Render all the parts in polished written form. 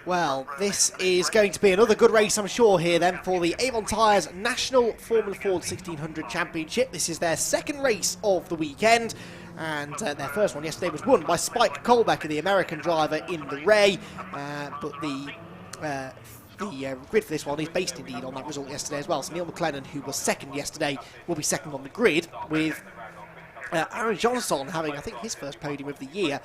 Well, this is going to be another good race, I'm sure, here then for the Avon Tyres National Formula Ford 1600 Championship. This is their second race of the weekend, and their first one yesterday was won by Spike Colbecker, the American driver in the Ray, but the grid for this one is based indeed on that result yesterday as well. So Neil McLennan, who was second yesterday, will be second on the grid, with Aaron Johnson having, I think, his first podium of the year.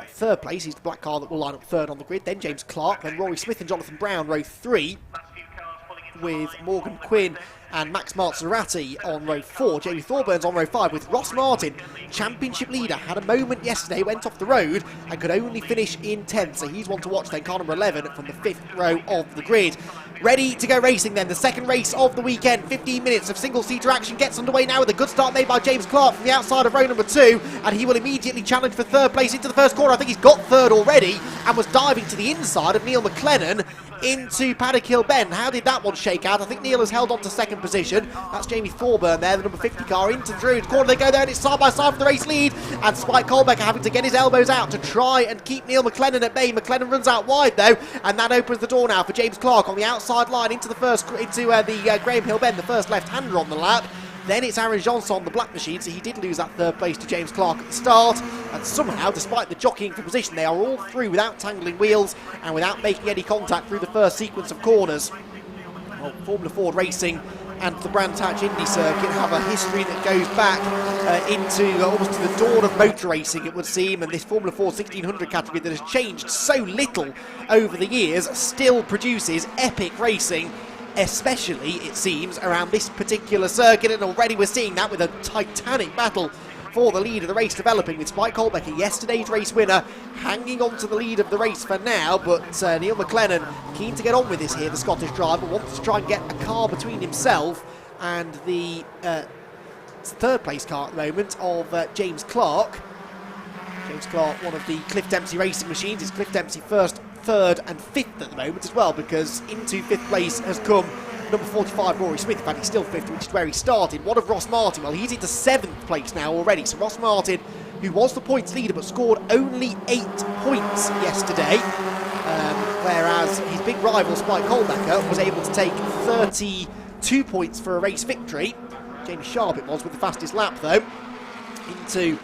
Third place, he's the black car that will line up third on the grid. Then James Clark, then Rory Smith and Jonathan Brown, row 3, with Morgan Quinn and Max Marzarati on row 4. Jamie Thorburns on row 5, with Ross Martin, championship leader, had a moment yesterday, went off the road and could only finish in 10th. So he's one to watch then, car number 11 from the 5th row of the grid. Ready to go racing then, the second race of the weekend. 15 minutes of single-seater action gets underway now with a good start made by James Clark from the outside of row number 2, and he will immediately challenge for third place into the first corner. I think he's got third already and was diving to the inside of Neil McLennan into Paddock Hill Bend. How did that one shake out? I think Neil has held on to second position. That's Jamie Thorburn there, the number 50 car, into the through corner they go there, and it's side by side for the race lead, and Spike Colbecker having to get his elbows out to try and keep Neil McLennan at bay. McLennan runs out wide though, and that opens the door now for James Clark on the outside line into the Graham Hill Bend, the first left-hander on the lap. Then it's Aaron Johnson on the black machine, so he did lose that third place to James Clark at the start. And somehow, despite the jockeying for position, they are all through without tangling wheels and without making any contact through the first sequence of corners. Well, Formula Ford Racing and the Brands Hatch Indy Circuit have a history that goes back into almost to the dawn of motor racing, it would seem. And this Formula Ford 1600 category that has changed so little over the years still produces epic racing, especially, it seems, around this particular circuit. And already we're seeing that with a titanic battle for the lead of the race developing, with Spike Colbecker, yesterday's race winner, hanging on to the lead of the race for now. But Neil McLennan, keen to get on with this here, the Scottish driver, wants to try and get a car between himself and the third place car at the moment of James Clark. James Clark, one of the Cliff Dempsey racing machines. It's Cliff Dempsey first, third and fifth at the moment as well, because into fifth place has come number 45 Rory Smith. In fact, he's still fifth, which is where he started. What of Ross Martin? Well, he's into 7th place now already. So Ross Martin, who was the points leader but scored only 8 points yesterday, whereas his big rival Spike Colbecker was able to take 32 points for a race victory. Jamie Sharp it was with the fastest lap though. Into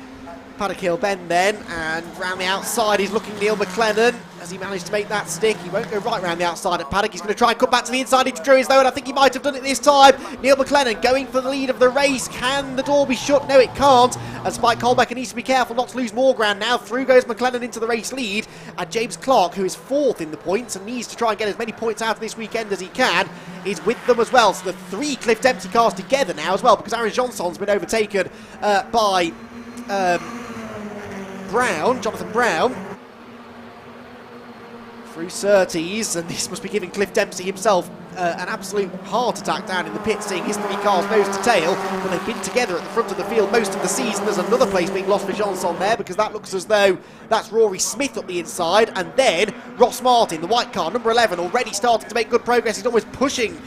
Paddock Hill Bend then, and round the outside is looking Neil McLennan. Has he managed to make that stick? He won't go right round the outside at Paddock. He's going to try and come back to the inside into Drury's though, and I think he might have done it this time. Neil McLennan going for the lead of the race. Can the door be shut? No, it can't. And Spike Colbecker needs to be careful not to lose more ground now. Through goes McLennan into the race lead. And James Clark, who is 4th in the points and needs to try and get as many points out of this weekend as he can, is with them as well. So the 3 Cliff Dempsey cars together now as well, because Aaron Johnson's been overtaken by Jonathan Brown, through Surtees, and this must be giving Cliff Dempsey himself an absolute heart attack down in the pit, seeing his 3 cars nose to tail. But they've been together at the front of the field most of the season. There's another place being lost for Johnson there, because that looks as though that's Rory Smith up the inside, and then Ross Martin, the white car, number 11, already starting to make good progress. He's almost pushing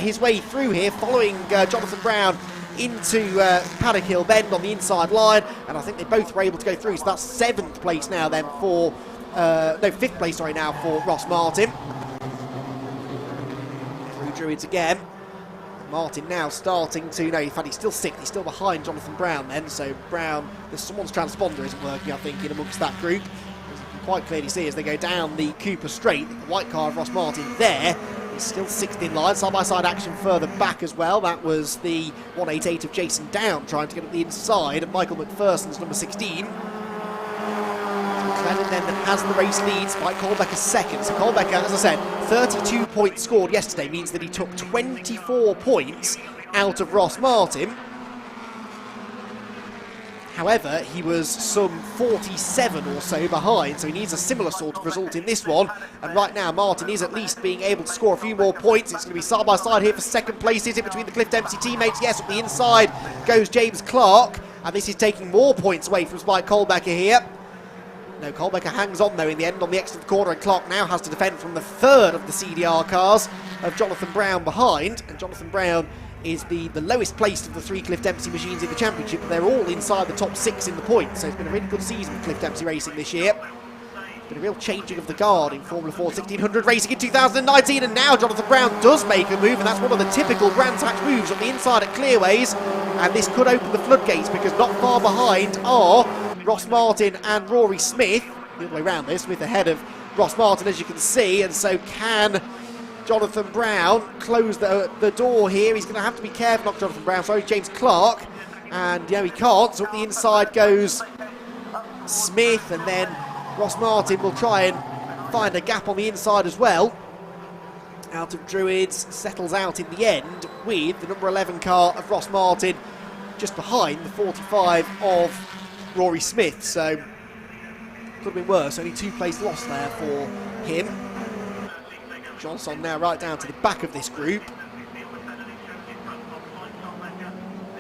his way through here, following Jonathan Brown into Paddock Hill Bend on the inside line, and I think they both were able to go through. So that's 7th place now then for 5th place, sorry, now for Ross Martin. Through Druids again. Martin now starting to, no, in fact he's still 6th, he's still behind Jonathan Brown then, so Brown, there's someone's transponder isn't working, I think, in amongst that group. As you can quite clearly see as they go down the Cooper Straight, the white car of Ross Martin there. He's still 6th in line, side-by-side action further back as well. That was the 188 of Jason Down trying to get up the inside of Michael McPherson's number 16. McLennan then has the race lead. Spike Colbecker 2nd. So Colbecker, as I said, 32 points scored yesterday means that he took 24 points out of Ross Martin. However, he was some 47 or so behind, so he needs a similar sort of result in this one. And right now, Martin is at least being able to score a few more points. It's going to be side-by-side here for 2nd place. Is it between the Cliff Dempsey teammates? Yes, up the inside goes James Clark. And this is taking more points away from Spike Colbecker here. No, Colbecker hangs on though in the end on the exit of the corner, and Clark now has to defend from the 3rd of the CDR cars of Jonathan Brown behind. And Jonathan Brown is the lowest placed of the 3 Cliff Dempsey machines in the championship, but they're all inside the top 6 in the points, so it's been a really good season for Cliff Dempsey Racing this year. Been a real changing of the guard in Formula Ford 1600 racing in 2019, and now Jonathan Brown does make a move, and that's one of the typical Brands Hatch moves on the inside at clearways, and this could open the floodgates, because not far behind are Ross Martin and Rory Smith. The other way around there, Smith ahead of Ross Martin, as you can see, and so can Jonathan Brown close the door here. He's going to have to be careful, not Jonathan Brown, sorry, James Clark, and he can't, so up the inside goes Smith, and then Ross Martin will try and find a gap on the inside as well. Out of Druids, settles out in the end with the number 11 car of Ross Martin just behind the 45 of Rory Smith. So could have been worse, only 2 place loss there for him. Johnson now right down to the back of this group.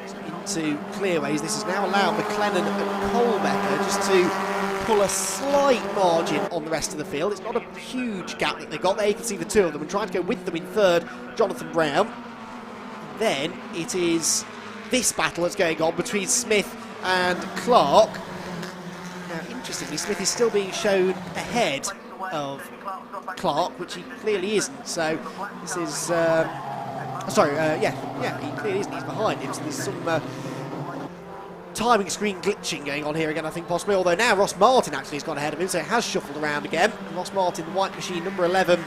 So into clearways, this has now allowed McLennan and Colbecker just to pull a slight margin on the rest of the field. It's not a huge gap that they've got there. You can see the 2 of them, and trying to go with them in third, Jonathan Brown. Then it is this battle that's going on between Smith and Clark. Now, interestingly, Smith is still being shown ahead of Clark, which he clearly isn't. So this is, yeah, he clearly isn't. He's behind him. So there's some timing screen glitching going on here again, I think, possibly, although now Ross Martin actually has gone ahead of him, so it has shuffled around again. And Ross Martin, the white machine, number 11,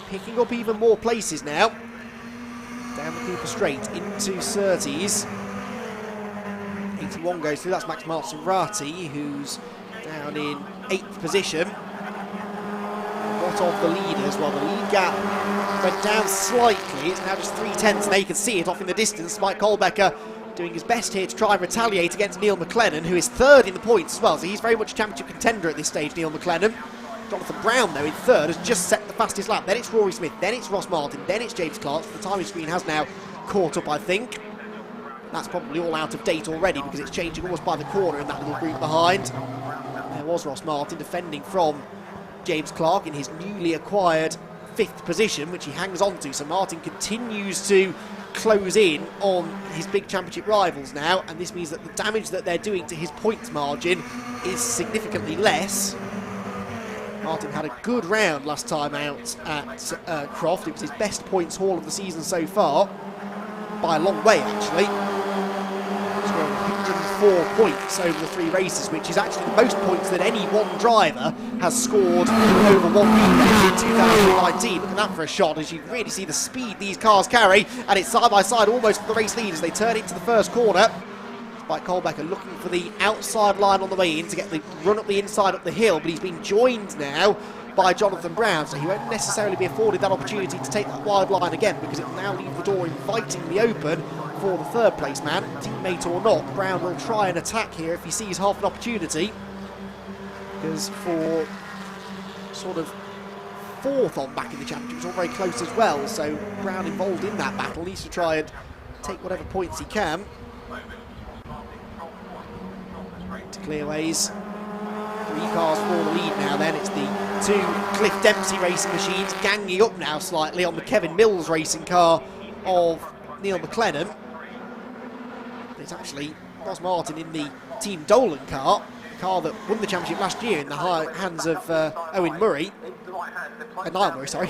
picking up even more places now. Down the Cooper Straight into Surtees. 81 goes through, that's Max Maserati, who's down in 8th position. What of the leaders? Well, the lead gap went down slightly, it's now just 3/10, and you can see it off in the distance. Mike Colbecker doing his best here to try and retaliate against Neil McLennan, who is 3rd in the points as well, so he's very much a championship contender at this stage, Neil McLennan. Jonathan Brown, though, in 3rd, has just set the fastest lap. Then it's Rory Smith, then it's Ross Martin, then it's James Clark. So the timing screen has now caught up, I think. That's probably all out of date already, because it's changing almost by the corner in that little group behind. There was Ross Martin defending from James Clark in his newly acquired 5th position, which he hangs on to. So Martin continues to close in on his big championship rivals now, and this means that the damage that they're doing to his points margin is significantly less. Martin had a good round last time out at Croft. It was his best points haul of the season so far, by a long way actually. Scoring 104 points over the 3 races, which is actually the most points that any one driver has scored over one weekend in 2019. Look at that for a shot, as you can really see the speed these cars carry, and it's side by side almost for the race lead as they turn into the first corner. Despite Colbecker looking for the outside line on the way in to get the run up the inside up the hill, but he's been joined now by Jonathan Brown, so he won't necessarily be afforded that opportunity to take that wide line again, because it will now leave the door inviting the open for the 3rd place man, teammate or not. Brown will try and attack here if he sees half an opportunity, because for sort of 4th on back in the championship, it's all very close as well, so Brown involved in that battle needs to try and take whatever points he can. To clearways, 3 cars for the lead now then. It's the 2 Cliff Dempsey racing machines ganging up now slightly on the Kevin Mills racing car of Neil McLennan. It's actually Ross Martin in the Team Dolan car, the car that won the championship last year in the hands of Owen Murray. Niall Murray, sorry.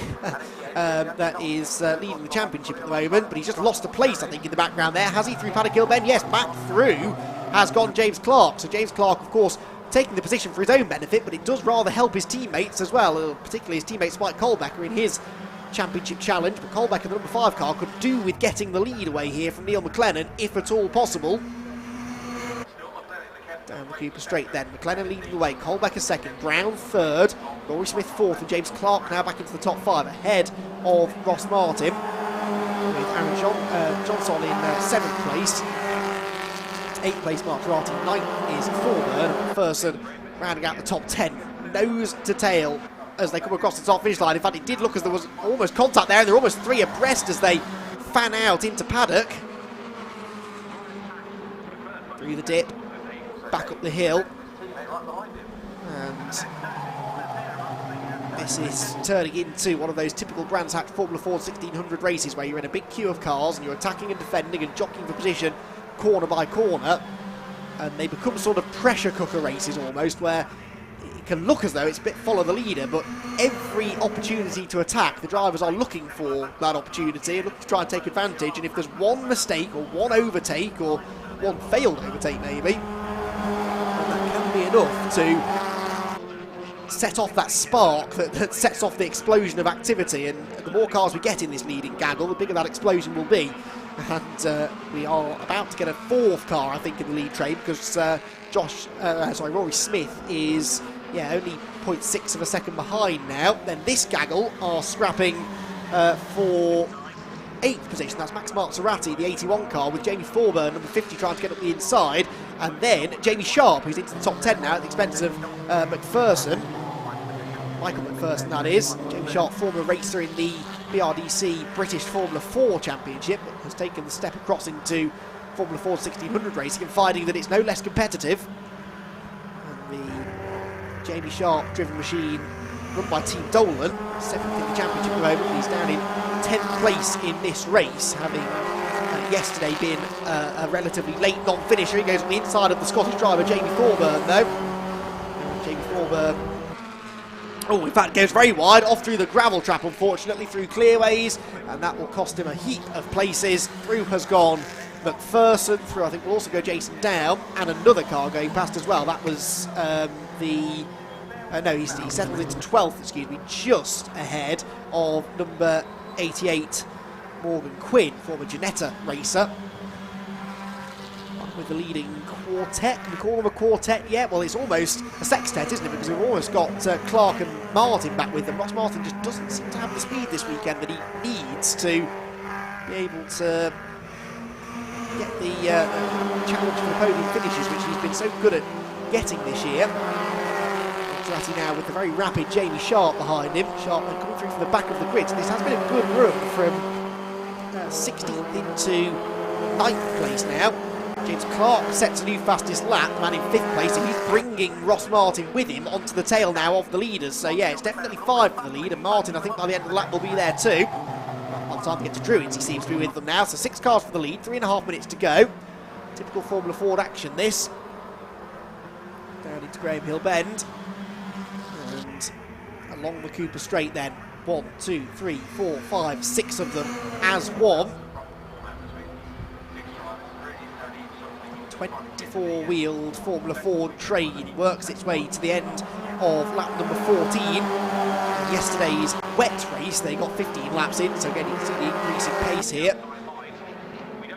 That is leading the championship at the moment, but he's just lost a place, I think, in the background there. Has he through Paddock Hill Ben? Yes, back through has gone James Clark. So James Clark, of course, taking the position for his own benefit, but it does rather help his teammates as well, particularly his teammate Mike Colbecker in his championship challenge. But Colbecker, the number 5 car, could do with getting the lead away here from Neil McLennan, if at all possible. Down the Cooper Straight then, McLennan leading the way, Colbecker 2nd, Brown 3rd, Rory Smith 4th, and James Clark now back into the top 5, ahead of Ross Martin, with Aaron Johnson in 7th place. 8th place Maserati, 9th is Thorburn, McPherson rounding out the top 10, nose to tail as they come across the top finish line. In fact, it did look as there was almost contact there, and they're almost 3 abreast as they fan out into paddock. Through the dip, back up the hill, and this is turning into one of those typical Brands Hatch Formula Ford 1600 races where you're in a big queue of cars and you're attacking and defending and jockeying for position corner by corner, and they become sort of pressure cooker races almost, where can look as though it's a bit follow the leader, but every opportunity to attack, the drivers are looking for that opportunity and looking to try and take advantage. And if there's one mistake or one overtake or one failed overtake maybe, that can be enough to set off that spark that sets off the explosion of activity. And the more cars we get in this leading gaggle, the bigger that explosion will be. And we are about to get a fourth car, I think, in the lead train, because Rory Smith is only 0.6 of a second behind now. Then this gaggle are scrapping for 8th position. That's Max Marzarati, the 81 car, with Jamie Thorburn, number 50, trying to get up the inside. And then Jamie Sharp, who's into the top 10 now at the expense of McPherson. Michael McPherson, that is. Jamie Sharp, former racer in the BRDC British Formula 4 Championship, has taken the step across into Formula 4 1600 racing and finding that it's no less competitive. And the Jamie Sharp driven machine, run by Team Dolan, 7th in the championship at the moment. He's down in 10th place in this race, having yesterday been a relatively late non-finisher. He goes on the inside of the Scottish driver Jamie Thorburn, though. Jamie Thorburn, in fact, goes very wide, off through the gravel trap, unfortunately, through clearways, and that will cost him a heap of places. Through has gone McPherson, through I think will also go Jason Down, and another car going past as well. That was he settled into 12th, excuse me, just ahead of number 88, Morgan Quinn, former Ginetta racer. With the leading quartet. Can we call them a quartet yet? Well, it's almost a sextet, isn't it? Because we've almost got Clark and Martin back with them. Ross Martin just doesn't seem to have the speed this weekend that he needs to be able to get the challenge for the podium finishes, which he's been so good at getting this year. Maserati now with the very rapid Jamie Sharp behind him. Sharp coming through from the back of the grid. So this has been a good run from 16th into 9th place now. James Clark sets a new fastest lap, the man in 5th place, and he's bringing Ross Martin with him onto the tail now of the leaders. So yeah, it's definitely 5 for the lead, and Martin, I think by the end of the lap, will be there too. By the time to get to Druids, he seems to be with them now. So 6 cars for the lead, 3.5 minutes to go. Typical Formula Ford action, this. Down into Graham Hill Bend. And along the Cooper Straight then. 1, 2, 3, 4, 5, 6 of them as one. 24-wheeled Formula Ford train works its way to the end of lap number 14. Yesterday's wet race, they got 15 laps in, so again you can see the increase in pace here.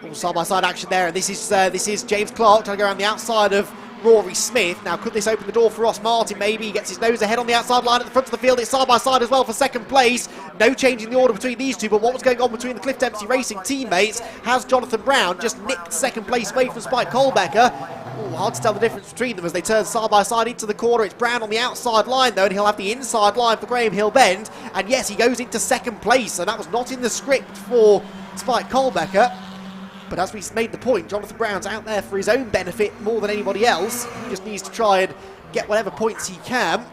All side-by-side action there, and this is James Clark trying to go around the outside of Rory Smith. Now, could this open the door for Ross Martin? Maybe he gets his nose ahead on the outside line at the front of the field. It's side-by-side as well for 2nd place. No change in the order between these two, but what was going on between the Cliff Dempsey Racing teammates? Has Jonathan Brown just nicked 2nd place away from Spike Colbecker? Ooh, hard to tell the difference between them as they turn side-by-side into the corner. It's Brown on the outside line, though, and he'll have the inside line for Graham Hill Bend. And yes, he goes into 2nd place, and that was not in the script for Spike Colbecker. But as we made the point, Jonathan Brown's out there for his own benefit more than anybody else. He just needs to try and get whatever points he can.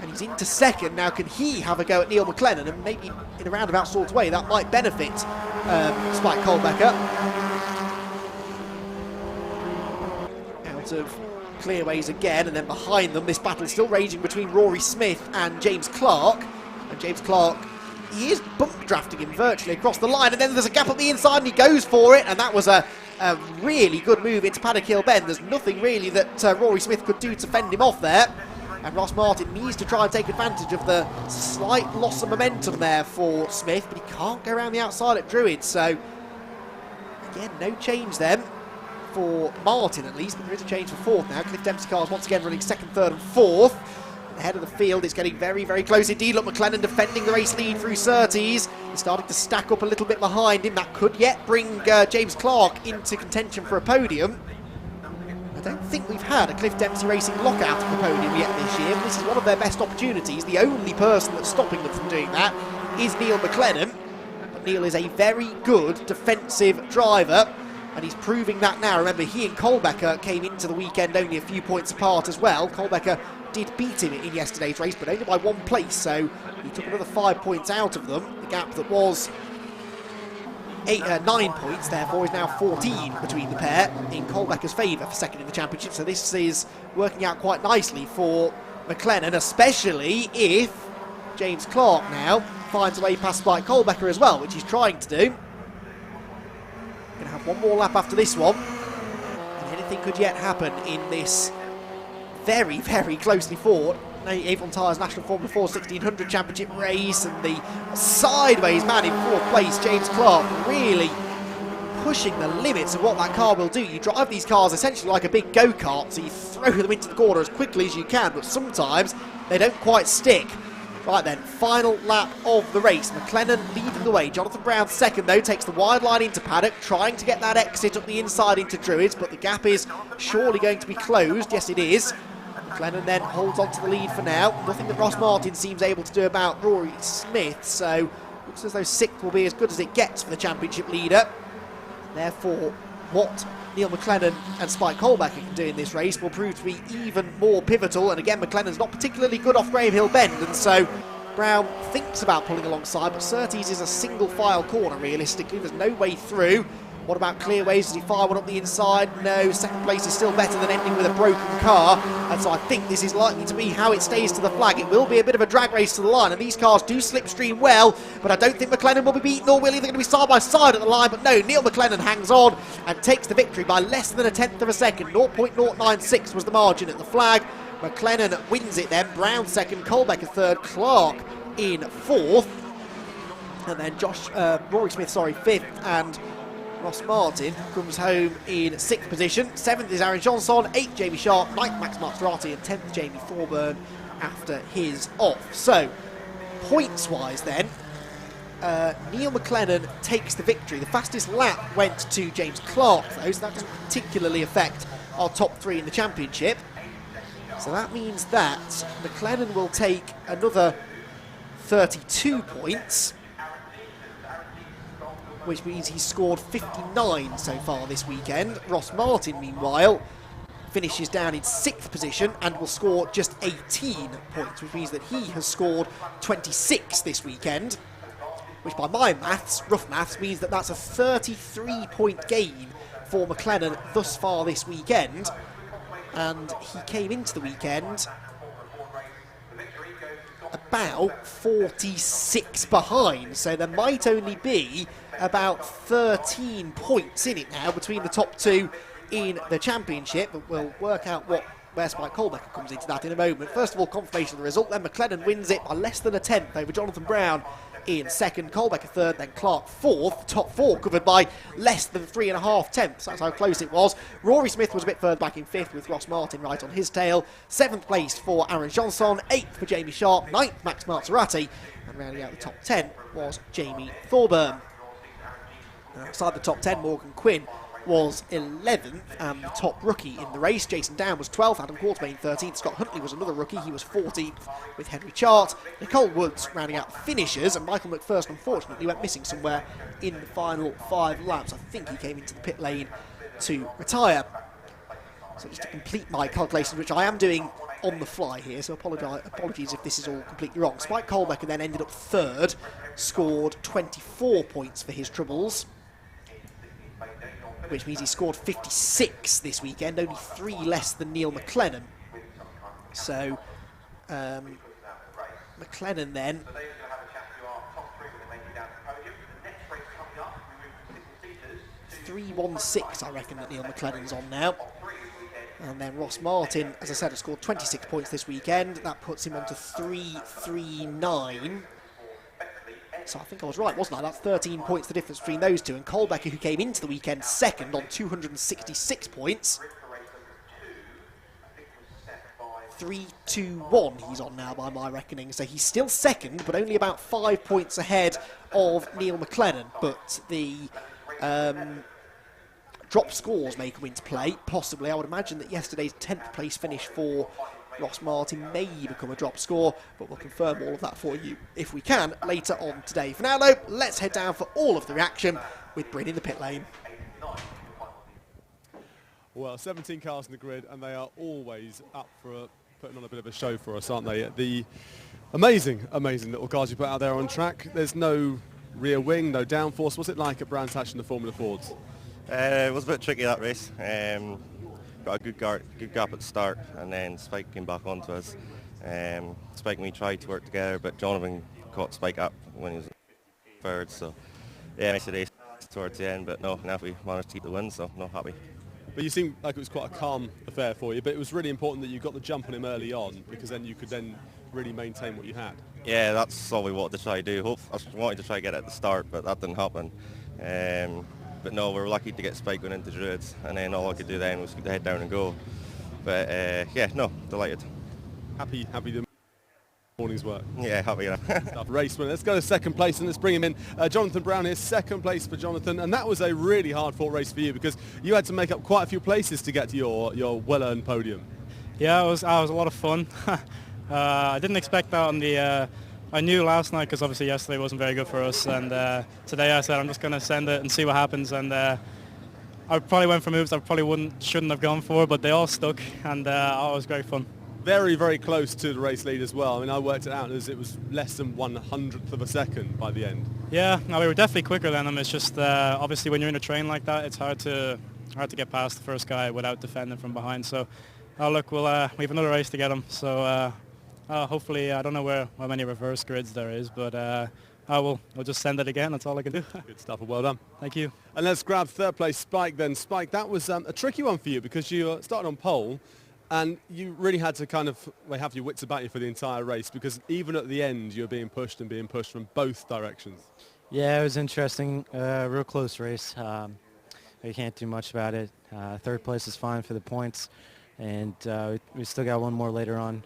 And he's into 2nd. Now, can he have a go at Neil McLennan? And maybe in a roundabout sort of way, that might benefit Spike Colbecker. Out of clearways again, and then behind them, this battle still raging between Rory Smith and James Clark. And James Clark, he is bump drafting him virtually across the line, and then there's a gap up the inside and he goes for it, and that was a really good move into Paddock Hill Bend. There's nothing really that Rory Smith could do to fend him off there, and Ross Martin needs to try and take advantage of the slight loss of momentum there for Smith, but he can't go around the outside at Druid. So again, no change then for Martin at least, but there is a change for 4th now. Cliff Dempsey cars once again running 2nd, 3rd and 4th. Ahead of the field, it's getting very, very close indeed. Look, McLennan defending the race lead through Surtees. He's starting to stack up a little bit behind him. That could yet bring James Clark into contention for a podium. I don't think we've had a Cliff Dempsey Racing lockout of the podium yet this year, but this is one of their best opportunities. The only person that's stopping them from doing that is Neil McLennan. But Neil is a very good defensive driver, and he's proving that now. Remember, he and Colbecker came into the weekend only a few points apart as well. Colbecker did beat him in yesterday's race, but only by 1 place, so he took another 5 points out of them. The gap that was 9 points, therefore, is now 14 between the pair in Colbacker's favour for second in the championship. So this is working out quite nicely for McLennan, especially if James Clark now finds a way past Spike Colbacker as well, which he's trying to do. Going to have one more lap after this one, and anything could yet happen in this very, very closely fought Avon Tyres National Formula 4 1600 Championship race. And the sideways man in fourth place, James Clark, really pushing the limits of what that car will do. You drive these cars essentially like a big go-kart, so you throw them into the corner as quickly as you can, but sometimes they don't quite stick. Right then, final lap of the race. McLennan leading the way. Jonathan Brown second, though, takes the wide line into paddock, trying to get that exit up the inside into Druids, but the gap is surely going to be closed. Yes, it is. McLennan then holds on to the lead for now. Nothing that Ross Martin seems able to do about Rory Smith, so looks as though sixth will be as good as it gets for the championship leader. Therefore, what Neil McLennan and Spike Colbacker can do in this race will prove to be even more pivotal. And again, McLennan's not particularly good off Graham Hill Bend, and so Brown thinks about pulling alongside, but Surtees is a single file corner realistically. There's no way through. What about clearways? Does he fire one up the inside? No, second place is still better than ending with a broken car. And so I think this is likely to be how it stays to the flag. It will be a bit of a drag race to the line, and these cars do slipstream well, but I don't think McLennan will be beaten, or will he? They're going to be side by side at the line, but no, Neil McLennan hangs on and takes the victory by less than a tenth of a second. 0.096 was the margin at the flag. McLennan wins it then. Brown second, Colbacker third, Clark in fourth, and then Rory Smith, fifth, and Ross Martin comes home in sixth position. Seventh is Aaron Johnson, eighth Jamie Sharp, ninth Max Maserati, and 10th Jamie Thorburn after his off. So, points-wise then, Neil McLennan takes the victory. The fastest lap went to James Clark though, so that doesn't particularly affect our top three in the championship. So that means that McLennan will take another 32 points, which means he's scored 59 so far this weekend. Ross Martin, meanwhile, finishes down in sixth position and will score just 18 points, which means that he has scored 26 this weekend, which by my maths, rough maths, means that that's a 33-point gain for McLennan thus far this weekend. And he came into the weekend about 46 behind, so there might only be about 13 points in it now between the top two in the championship, but we'll work out where Spike Colbacker comes into that in a moment. First of all, confirmation of the result, then McLennan wins it by less than a tenth over Jonathan Brown in second, Colbacker third, then Clark fourth. Top four covered by less than 3.5 tenths. That's how close it was. Rory Smith was a bit further back in fifth with Ross Martin right on his tail. Seventh place for Aaron Johnson, eighth for Jamie Sharp, ninth Max Maserati, and rounding out the top 10 was Jamie Thorburn. Outside the top 10, Morgan Quinn was 11th and the top rookie in the race. Jason Down was 12th, Adam Quartermain 13th, Scott Huntley was another rookie, he was 14th with Henry Chart. Nicole Woods rounding out the finishers, and Michael McPherson unfortunately went missing somewhere in the final 5 laps. I think he came into the pit lane to retire. So just to complete my calculations, which I am doing on the fly here, so apologies if this is all completely wrong. Spike Colbacker then ended up third, scored 24 points for his troubles, which means he scored 56 this weekend, only 3 less than Neil McLennan. So, McLennan then 316, I reckon, that Neil McLennan's on now. And then Ross Martin, as I said, has scored 26 points this weekend. That puts him on to 339. So I think I was right, wasn't I? That's 13 points the difference between those two. And Colbacker, who came into the weekend second on 266 points. 321 he's on now by my reckoning. So he's still second, but only about 5 points ahead of Neil McLennan. But the drop scores may come into play, possibly. I would imagine that yesterday's 10th place finish for Ross Martin may become a drop score, but we'll confirm all of that for you, if we can, later on today. For now, though, let's head down for all of the reaction with Bryn in the pit lane. Well, 17 cars in the grid, and they are always up for putting on a bit of a show for us, aren't they? The amazing little cars you put out there on track. There's no rear wing, no downforce. What's it like at Brands Hatch in the Formula Fords? It was a bit tricky that race. Got a good gap at the start, and then Spike came back onto us. Spike and we tried to work together, but Jonathan caught Spike up when he was third. So yeah, nice race towards the end, but no, enough we managed to keep the win, so not happy. But you seemed like it was quite a calm affair for you, but it was really important that you got the jump on him early on, because then you could then really maintain what you had. Yeah, that's all we wanted to try to do. I wanted to try to get it at the start, but that didn't happen. But no, we were lucky to get Spike going into Druids, and then all I could do then was keep the head down and go. But yeah, no, delighted. Happy the morning's work. Yeah, happy enough. Race winner. Let's go to second place and let's bring him in. Jonathan Brown here, second place for Jonathan, and that was a really hard fought race for you because you had to make up quite a few places to get to your well-earned podium. Yeah, it was a lot of fun. I didn't expect that on the. I knew last night because obviously yesterday wasn't very good for us, and today I said I'm just going to send it and see what happens. And I probably went for moves I probably shouldn't have gone for, but they all stuck, and it was great fun. Very, very close to the race lead as well. I mean, I worked it out as it was less than 1/100th of a second by the end. Yeah, no, we were definitely quicker than them. It's just obviously when you're in a train like that, it's hard to get past the first guy without defending from behind. So, look, we have another race to get him. So hopefully, I don't know how many reverse grids there is, but we'll just send it again. That's all I can do. Good stuff. Well done. Thank you. And let's grab third place Spike then. Spike, that was a tricky one for you because you started on pole. And you really had to kind of have your wits about you for the entire race because even at the end you were being pushed from both directions. Yeah, it was interesting. Real close race. You can't do much about it. Third place is fine for the points, and we still got one more later on,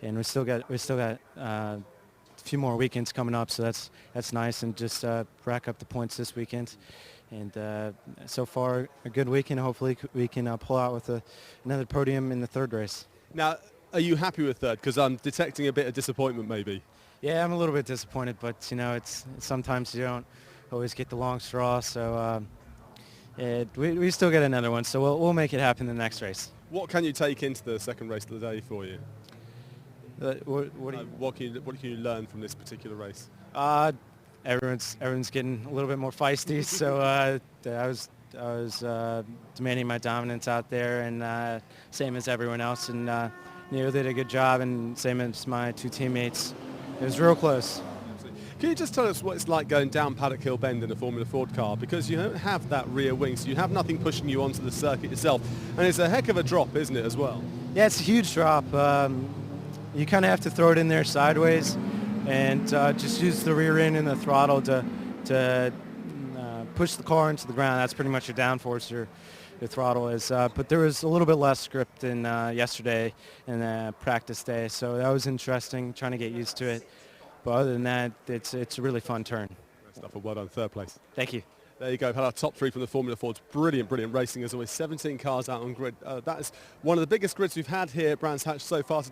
and we still got a few more weekends coming up. So that's nice, and just rack up the points this weekend. And so far, a good weekend. Hopefully, we can pull out with another podium in the third race. Now, are you happy with third? Because I'm detecting a bit of disappointment, maybe. Yeah, I'm a little bit disappointed, but it's sometimes you don't always get the long straw. So we still get another one. So we'll make it happen in the next race. What can you take into the second race of the day for you? What can you learn from this particular race? Everyone's getting a little bit more feisty, so I was demanding my dominance out there, and same as everyone else, and Neil did a good job, and same as my two teammates. It was real close. Can you just tell us what it's like going down Paddock Hill Bend in a Formula Ford car? Because you don't have that rear wing, so you have nothing pushing you onto the circuit itself, and it's a heck of a drop, isn't it, as well? Yeah, it's a huge drop. You kind of have to throw it in there sideways, and just use the rear end and the throttle to push the car into the ground. That's pretty much your downforce, your throttle is. But there was a little bit less grip than yesterday in practice day, so that was interesting, trying to get used to it. But other than that, it's a really fun turn. Great stuff. Well done, third place. Thank you. There you go. We've had our top three from the Formula Fords. Brilliant racing as always. 17 cars out on grid. That is one of the biggest grids we've had here at Brands Hatch so far.